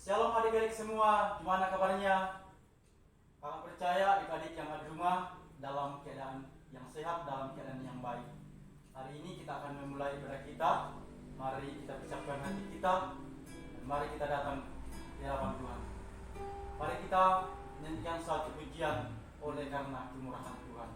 Shalom adik-adik semua, gimana kabarnya? Kakak percaya adik-adik yang ada di rumah dalam keadaan yang sehat, dalam keadaan yang baik. Hari ini kita akan memulai ibadah kita. Mari kita persiapkan hati kita dan mari kita datang di hadapan Tuhan. Mari kita menyanyikan suatu pujian oleh karena kemurahan Tuhan.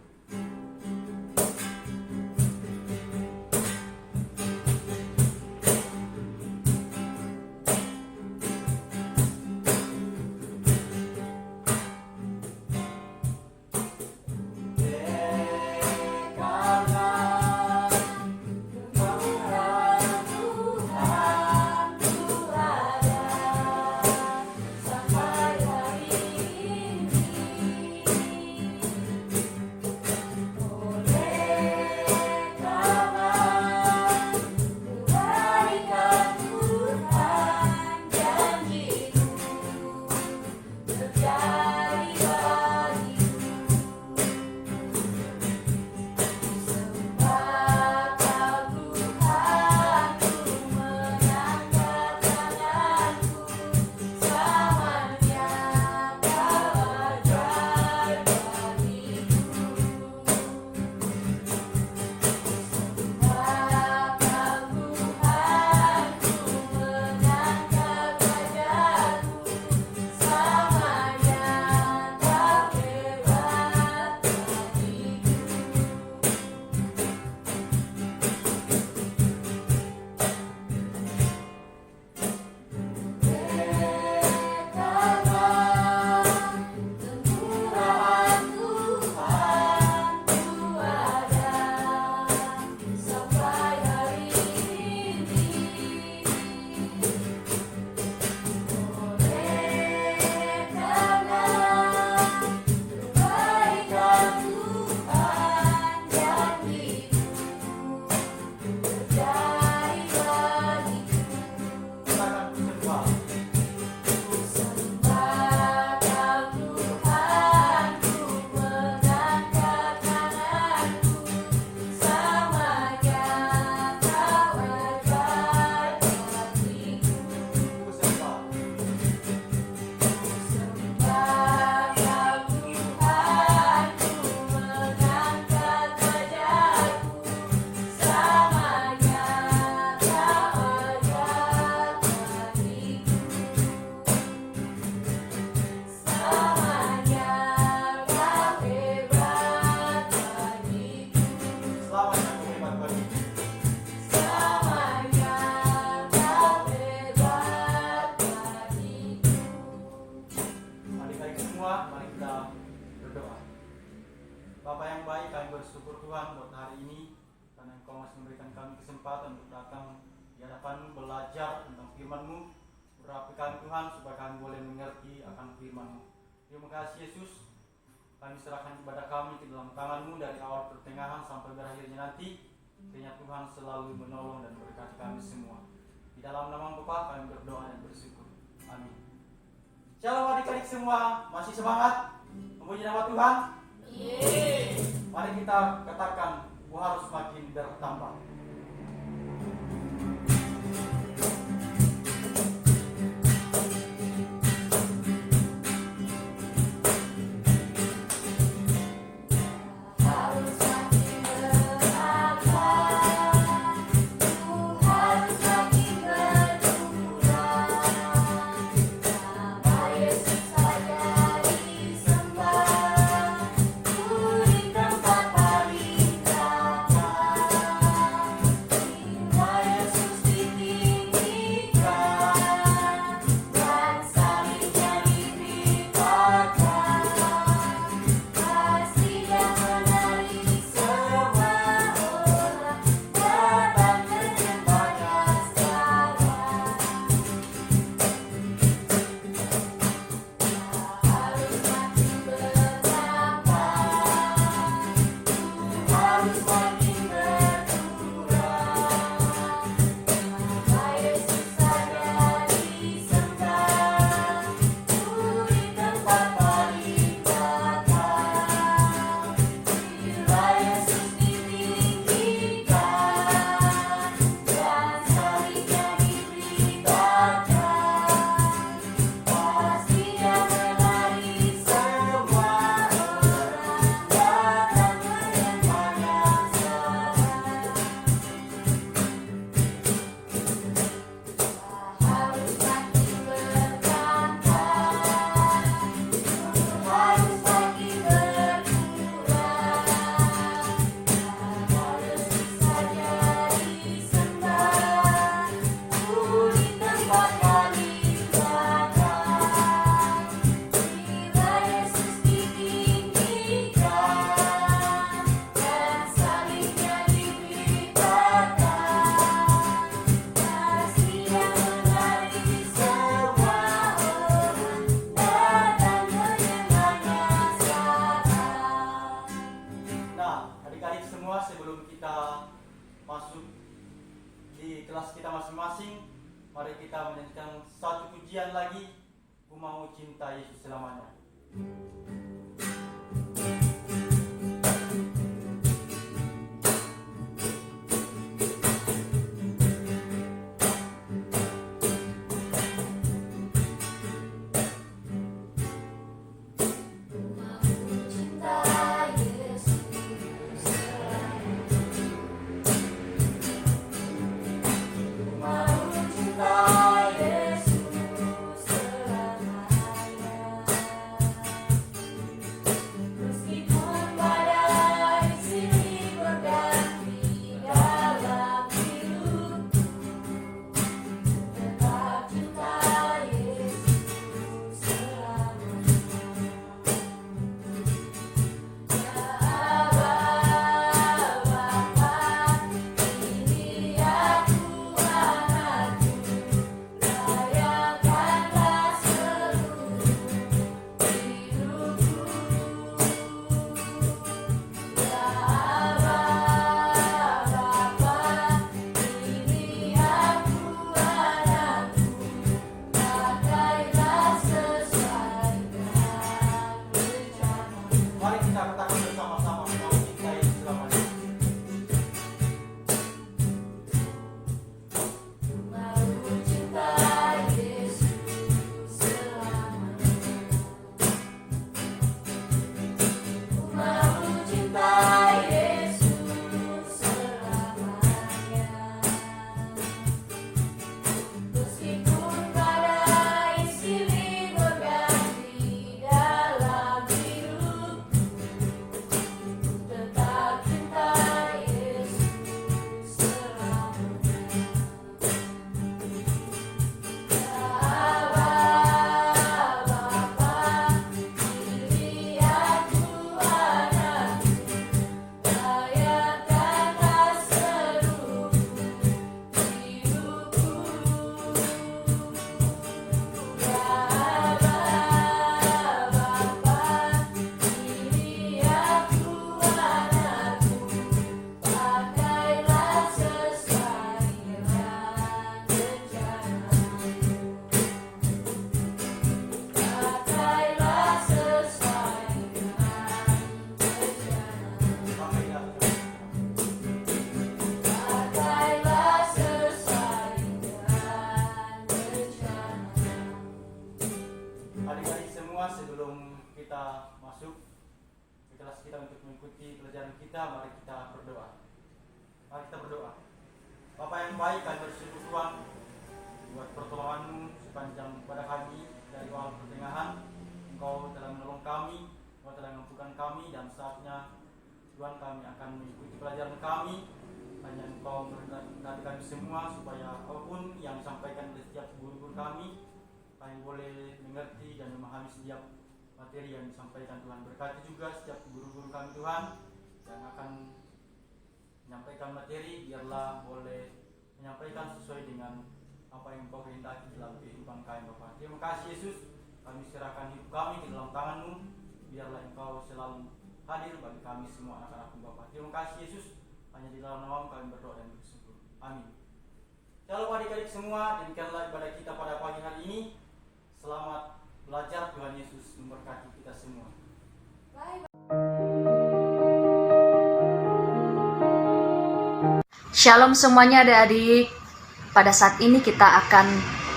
Mari kita berdoa. Bapa yang baik, kami bersyukur Tuhan buat hari ini karena Engkau masih memberikan kami kesempatan untuk datang di hadapan-Mu belajar tentang firman-Mu. Berapikan Tuhan supaya kami boleh mengerti akan firman-Mu. Terima kasih Yesus. Kami serahkan ibadah kami ke dalam tangan-Mu dari awal pertengahan sampai berakhirnya nanti. Kiranya Tuhan selalu menolong dan berkati kami semua. Di dalam nama Bapa kami berdoa dan bersyukur. Amin. Shalom adik-adik semua, masih semangat memuji nama Tuhan? Mari kita katakan, Ku harus makin bertambah. di kelas kita masing-masing, mari kita menyanyikan satu pujian lagi, Ku Mau Cinta Yesus Selamanya. Adik-adik semua, sebelum kita masuk ke kelas kita untuk mengikuti pelajaran kita, mari kita berdoa. Mari kita berdoa. Bapa yang baik, kami bersyukur Tuhan buat pertolongan-Mu sepanjang pada kami dari awal pertengahan. Engkau telah menolong kami, Engkau telah mengampunkan kami, dan saatnya Tuhan kami akan mengikuti pelajaran kami. Hanya Engkau memberkati kami semua supaya apapun yang disampaikan oleh setiap guru-guru kami boleh mengerti dan memahami setiap materi yang disampaikan. Tuhan berkati juga setiap guru-guru kami Tuhan yang akan menyampaikan materi, biarlah boleh menyampaikan sesuai dengan apa yang Engkau kehendaki dalam kehidupan kami Bapa. Terima kasih Yesus, kami serahkan hidup kami ke dalam tangan-Mu, biarlah Engkau selalu hadir bagi kami semua anak-anak-Mu Bapa. Terima kasih Yesus, hanya di dalam nama kami berdoa dan bersyukur. Amin. Shalom adik-adik semua, demikianlah ibadah kita pada pagi hari ini. Selamat belajar, Tuhan Yesus memberkati kita semua. Shalom semuanya adik-adik. Pada saat ini kita akan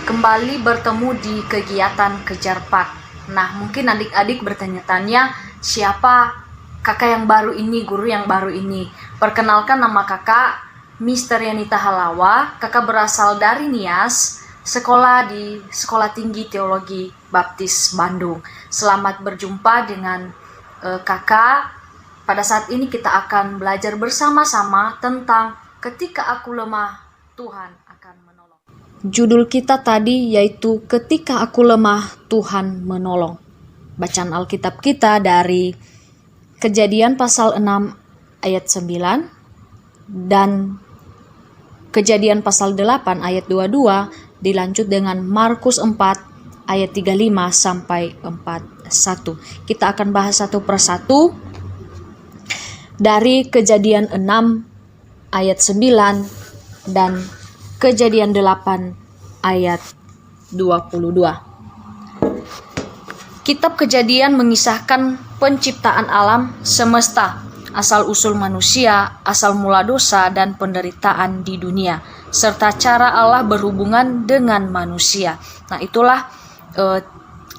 kembali bertemu di kegiatan Kejar Pak. Nah, mungkin adik-adik bertanya-tanya, siapa kakak yang baru ini, guru yang baru ini? Perkenalkan, nama kakak Mr. Yanita Halawa. Kakak berasal dari Nias, sekolah di Sekolah Tinggi Teologi Baptis Bandung. Selamat berjumpa dengan kakak. Pada saat ini kita akan belajar bersama-sama tentang ketika aku lemah, Tuhan akan menolong. Judul kita tadi yaitu ketika aku lemah, Tuhan menolong. Bacaan Alkitab kita dari Kejadian pasal 6 ayat 9 dan Kejadian pasal 8 ayat 22, dilanjut dengan Markus 4 ayat 35 sampai 41. Kita akan bahas satu persatu. Dari Kejadian 6 ayat 9 dan Kejadian 8 ayat 22. Kitab Kejadian mengisahkan penciptaan alam semesta, asal-usul manusia, asal mula dosa dan penderitaan di dunia, serta cara Allah berhubungan dengan manusia. Nah, itulah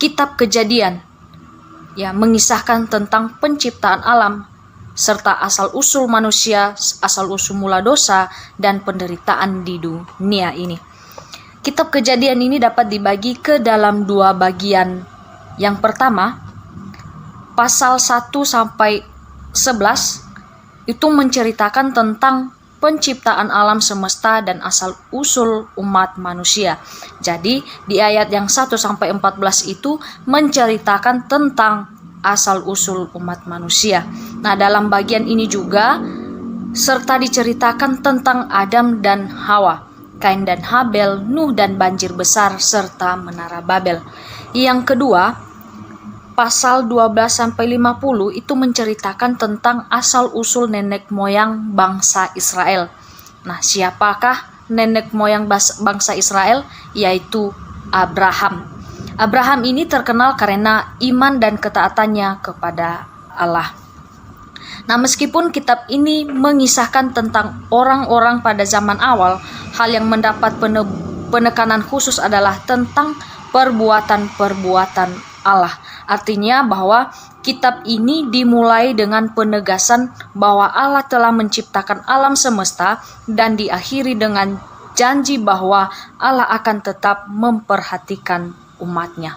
Kitab Kejadian, ya, mengisahkan tentang penciptaan alam serta asal-usul manusia, asal-usul mula dosa dan penderitaan di dunia ini. Kitab Kejadian ini dapat dibagi ke dalam dua bagian. Yang pertama, pasal 1 sampai 11 itu menceritakan tentang penciptaan alam semesta dan asal-usul umat manusia. Jadi, di ayat yang 1 sampai 14 itu menceritakan tentang asal-usul umat manusia. Nah, dalam bagian ini juga serta diceritakan tentang Adam dan Hawa, Kain dan Habel, Nuh dan banjir besar, serta menara Babel. Yang kedua, pasal 12 sampai 50 itu menceritakan tentang asal-usul nenek moyang bangsa Israel. Nah, siapakah nenek moyang bangsa Israel? Yaitu Abraham. Abraham ini terkenal karena iman dan ketaatannya kepada Allah. Nah, meskipun kitab ini mengisahkan tentang orang-orang pada zaman awal, hal yang mendapat penekanan khusus adalah tentang perbuatan-perbuatan Allah. Artinya bahwa kitab ini dimulai dengan penegasan bahwa Allah telah menciptakan alam semesta dan diakhiri dengan janji bahwa Allah akan tetap memperhatikan umatnya.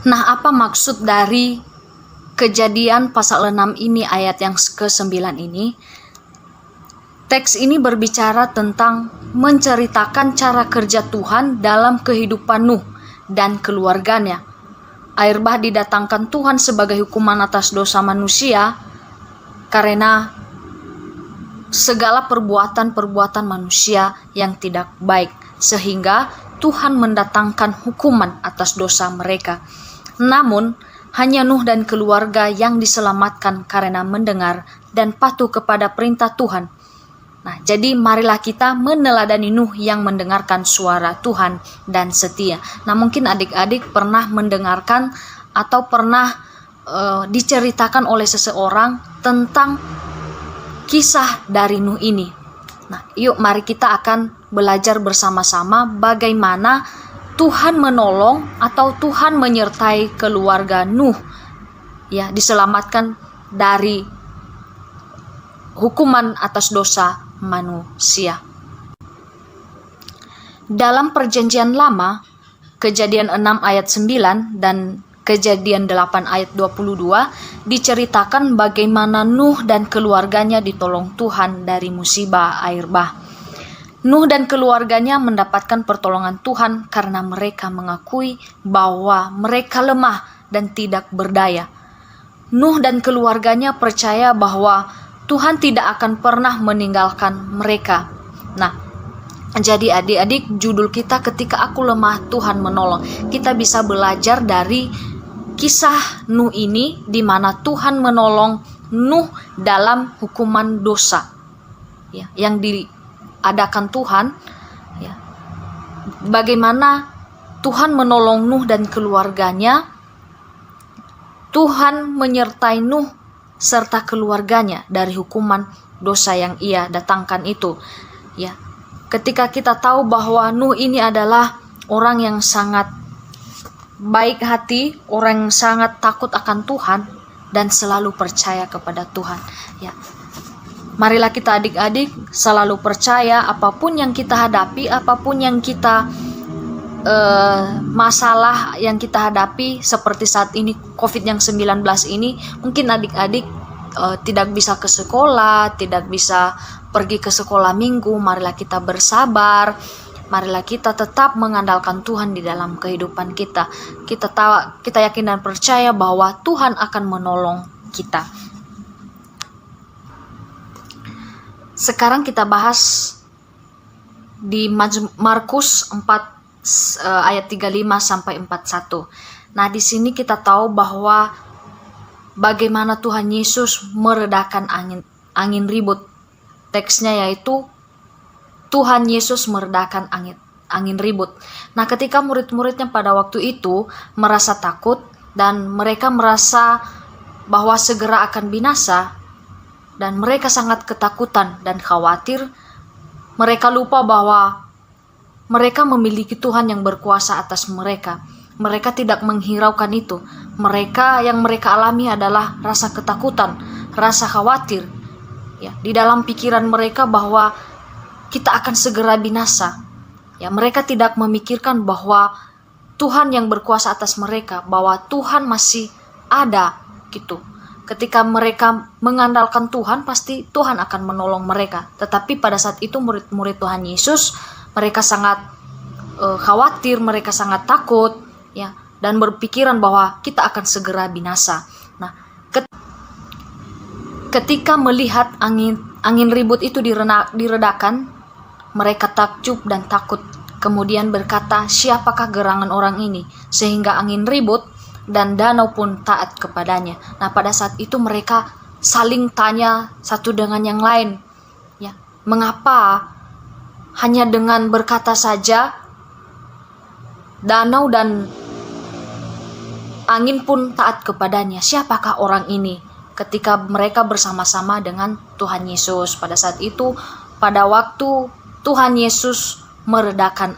Nah, apa maksud dari Kejadian pasal 6 ini, ayat yang ke-9 ini? Teks ini berbicara tentang menceritakan cara kerja Tuhan dalam kehidupan Nuh dan keluarganya. Air bah didatangkan Tuhan sebagai hukuman atas dosa manusia karena segala perbuatan-perbuatan manusia yang tidak baik, sehingga Tuhan mendatangkan hukuman atas dosa mereka. Namun, hanya Nuh dan keluarga yang diselamatkan karena mendengar dan patuh kepada perintah Tuhan. Nah, jadi marilah kita meneladani Nuh yang mendengarkan suara Tuhan dan setia. Nah, mungkin adik-adik pernah mendengarkan atau pernah diceritakan oleh seseorang tentang kisah dari Nuh ini. Nah, yuk mari kita akan belajar bersama-sama bagaimana Tuhan menolong atau Tuhan menyertai keluarga Nuh, ya, diselamatkan dari hukuman atas dosa manusia. Dalam Perjanjian Lama, Kejadian 6 ayat 9 dan Kejadian 8 ayat 22 diceritakan bagaimana Nuh dan keluarganya ditolong Tuhan dari musibah air bah. Nuh dan keluarganya mendapatkan pertolongan Tuhan karena mereka mengakui bahwa mereka lemah dan tidak berdaya. Nuh dan keluarganya percaya bahwa Tuhan tidak akan pernah meninggalkan mereka. Nah, jadi adik-adik, judul kita ketika aku lemah Tuhan menolong. Kita bisa belajar dari kisah Nuh ini di mana Tuhan menolong Nuh dalam hukuman dosa, ya, yang diadakan Tuhan, ya. Bagaimana Tuhan menolong Nuh dan keluarganya. Tuhan menyertai Nuh serta keluarganya dari hukuman dosa yang ia datangkan itu, ya. Ketika kita tahu bahwa Nuh ini adalah orang yang sangat baik hati, orang yang sangat takut akan Tuhan dan selalu percaya kepada Tuhan, ya. Marilah kita adik-adik selalu percaya apapun yang kita hadapi, apapun yang kita masalah yang kita hadapi seperti saat ini COVID yang 19 ini, mungkin adik-adik tidak bisa ke sekolah, tidak bisa pergi ke sekolah minggu. Marilah kita bersabar, marilah kita tetap mengandalkan Tuhan di dalam kehidupan kita. Kita yakin dan percaya bahwa Tuhan akan menolong kita. Sekarang kita bahas di Markus 4 ayat 35 sampai 41. Nah, di sini kita tahu bahwa bagaimana Tuhan Yesus meredakan angin ribut. Teksnya yaitu Tuhan Yesus meredakan angin ribut. Nah, ketika murid-muridnya pada waktu itu merasa takut dan mereka merasa bahwa segera akan binasa, dan mereka sangat ketakutan dan khawatir, mereka lupa bahwa mereka memiliki Tuhan yang berkuasa atas mereka. Mereka tidak menghiraukan itu. Yang mereka alami adalah rasa ketakutan, rasa khawatir. Ya, di dalam pikiran mereka bahwa kita akan segera binasa. Ya, mereka tidak memikirkan bahwa Tuhan yang berkuasa atas mereka, bahwa Tuhan masih ada gitu. Ketika mereka mengandalkan Tuhan, pasti Tuhan akan menolong mereka. Tetapi pada saat itu murid-murid Tuhan Yesus, mereka sangat khawatir, mereka sangat takut, ya, dan berpikiran bahwa kita akan segera binasa. Nah, ketika melihat angin ribut itu diredakan, mereka takjub dan takut. Kemudian berkata, siapakah gerangan orang ini sehingga angin ribut dan danau pun taat kepadanya. Nah, pada saat itu mereka saling tanya satu dengan yang lain, ya, mengapa hanya dengan berkata saja danau dan angin pun taat kepadanya? Siapakah orang ini? Ketika mereka bersama-sama dengan Tuhan Yesus pada saat itu, pada waktu Tuhan Yesus meredakan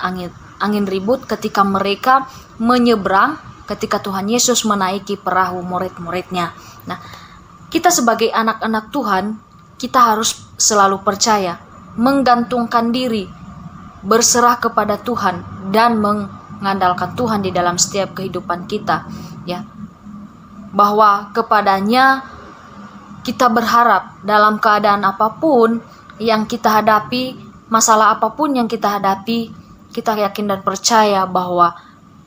angin ribut ketika mereka menyeberang, ketika Tuhan Yesus menaiki perahu murid-muridnya. Nah, kita sebagai anak-anak Tuhan, kita harus selalu percaya, menggantungkan diri, berserah kepada Tuhan, dan mengandalkan Tuhan di dalam setiap kehidupan kita, ya, bahwa kepadanya kita berharap dalam keadaan apapun yang kita hadapi, masalah apapun yang kita hadapi, kita yakin dan percaya bahwa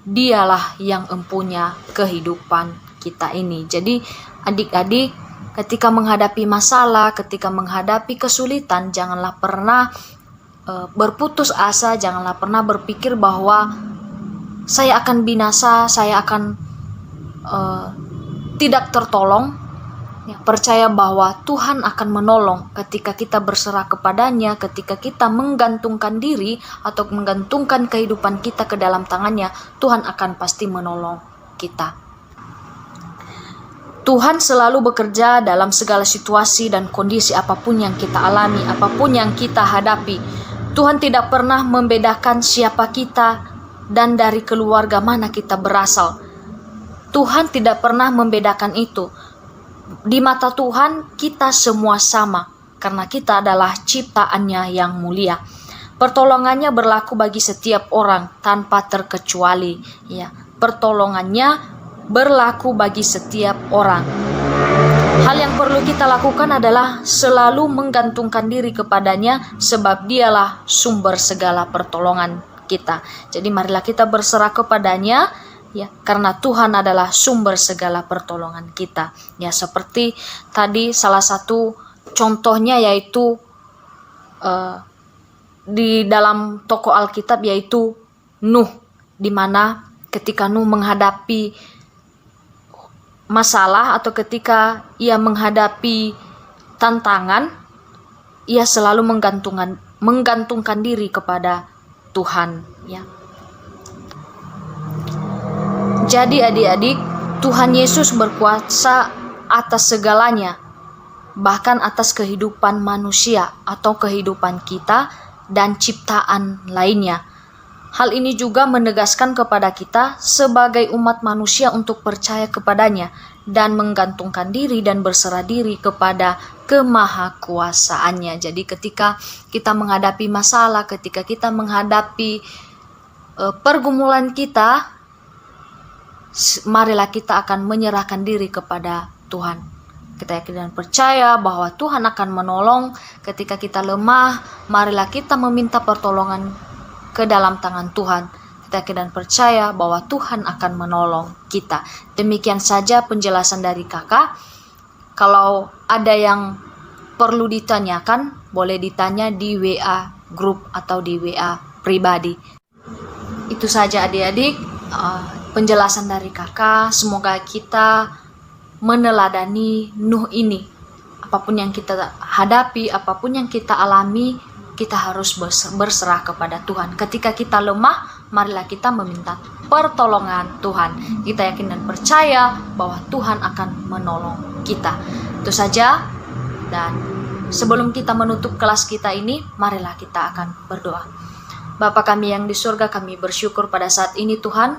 Dialah yang empunya kehidupan kita ini. Jadi adik-adik, ketika menghadapi masalah, ketika menghadapi kesulitan, janganlah pernah berputus asa, janganlah pernah berpikir bahwa saya akan binasa, saya akan tidak tertolong. Ya, percaya bahwa Tuhan akan menolong ketika kita berserah kepadanya, ketika kita menggantungkan diri atau menggantungkan kehidupan kita ke dalam tangannya, Tuhan akan pasti menolong kita. Tuhan selalu bekerja dalam segala situasi dan kondisi apapun yang kita alami, apapun yang kita hadapi. Tuhan tidak pernah membedakan siapa kita dan dari keluarga mana kita berasal. Tuhan tidak pernah membedakan itu. Di mata Tuhan kita semua sama, karena kita adalah ciptaannya yang mulia. Pertolongannya berlaku bagi setiap orang tanpa terkecuali, ya. Pertolongannya berlaku bagi setiap orang. Hal yang perlu kita lakukan adalah selalu menggantungkan diri kepadanya, sebab Dialah sumber segala pertolongan kita. Jadi marilah kita berserah kepadanya, ya, karena Tuhan adalah sumber segala pertolongan kita. Ya, seperti tadi salah satu contohnya yaitu di dalam tokoh Alkitab yaitu Nuh, di mana ketika Nuh menghadapi masalah atau ketika ia menghadapi tantangan, ia selalu menggantungkan diri kepada Tuhan, ya. Jadi adik-adik, Tuhan Yesus berkuasa atas segalanya, bahkan atas kehidupan manusia atau kehidupan kita dan ciptaan lainnya. Hal ini juga menegaskan kepada kita sebagai umat manusia untuk percaya kepadanya dan menggantungkan diri dan berserah diri kepada kemahakuasaannya. Jadi ketika kita menghadapi masalah, ketika kita menghadapi pergumulan kita, marilah kita akan menyerahkan diri kepada Tuhan. Kita yakin dan percaya bahwa Tuhan akan menolong ketika kita lemah. Marilah kita meminta pertolongan ke dalam tangan Tuhan. Kita yakin dan percaya bahwa Tuhan akan menolong kita. Demikian saja penjelasan dari kakak. Kalau ada yang perlu ditanyakan, boleh ditanya di WA grup atau di WA pribadi. Itu saja adik-adik penjelasan dari kakak. Semoga kita meneladani Nuh ini. Apapun yang kita hadapi, apapun yang kita alami, kita harus berserah kepada Tuhan. Ketika kita lemah, marilah kita meminta pertolongan Tuhan. Kita yakin dan percaya bahwa Tuhan akan menolong kita. Itu saja. Dan sebelum kita menutup kelas kita ini, marilah kita akan berdoa. Bapa kami yang di surga, kami bersyukur pada saat ini Tuhan,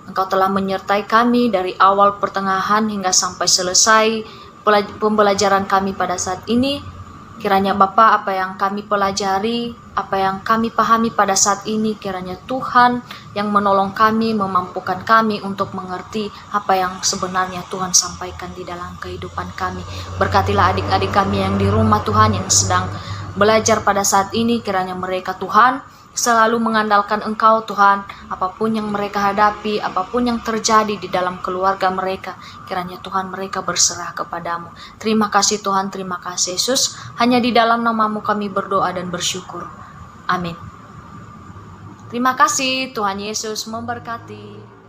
Engkau telah menyertai kami dari awal pertengahan hingga sampai selesai pembelajaran kami pada saat ini. Kiranya Bapa, apa yang kami pelajari, apa yang kami pahami pada saat ini, kiranya Tuhan yang menolong kami, memampukan kami untuk mengerti apa yang sebenarnya Tuhan sampaikan di dalam kehidupan kami. Berkatilah adik-adik kami yang di rumah Tuhan, yang sedang belajar pada saat ini, kiranya mereka Tuhan selalu mengandalkan Engkau Tuhan, apapun yang mereka hadapi, apapun yang terjadi di dalam keluarga mereka, kiranya Tuhan mereka berserah kepadamu. Terima kasih Tuhan, terima kasih Yesus. Hanya di dalam nama-Mu kami berdoa dan bersyukur. Amin. Terima kasih, Tuhan Yesus memberkati.